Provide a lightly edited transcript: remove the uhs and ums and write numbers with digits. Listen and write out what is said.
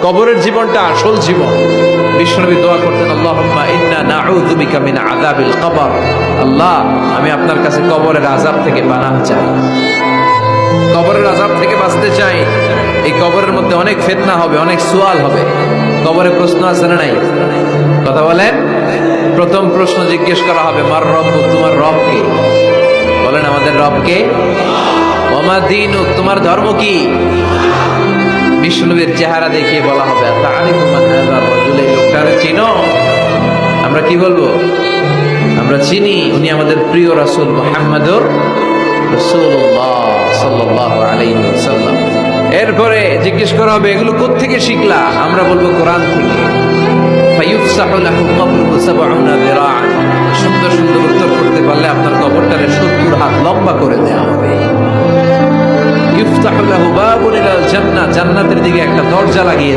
কবরের জীবনটা আসল জীবন। বিশ্বনবী দোয়া করতেন, আল্লাহুম্মা ইন্না নাউযু বিকা মিন আযাবিল কবর। আল্লাহ, আমি আপনার কাছে কবরের আযাব থেকে পানাহ চাই, কবরের আযাব থেকে বাঁচতে চাই। এই কবরের মধ্যে অনেক ফিতনা হবে, অনেক সুয়াল হবে। কবরে প্রশ্ন আছে না নাই? কথা বলেন। প্রথম প্রশ্ন জিজ্ঞেস করা হবে, মার রব্বুক, তোমার রব কে? বলেন, আমাদের রব কে? ওয়া মা দীনুক, তোমার ধর্ম কি? বিশ্বনবীর চেহারা দেখিয়ে বলা হবে, তাআরিফু মান হাযা রাজুল, এই লোকটারে চিনো? আমরা কি বলবো? আমরা চিনি, উনি আমাদের প্রিয় রাসূল মুহাম্মদুর রাসূলুল্লাহ সাল্লাল্লাহু আলাইহি ওয়াসাল্লাম। এরপরে জিজ্ঞেস করা হবে, এগুলো কোত্থেকে শিখলা? আমরা বলবো কোরআন থেকে। ফায়ুফসাহু লাহু কবরুহু ৭০ যিরাআন, সুন্দর সুন্দর উত্তর করতে পারলে আপনার কবরটারে ৭০ হাত লম্বা করে দেওয়া হবে। ইফতাহু লাহু বাবুন ইলাল জান্নাহ, জান্নাতের দিকে একটা দরজা লাগিয়ে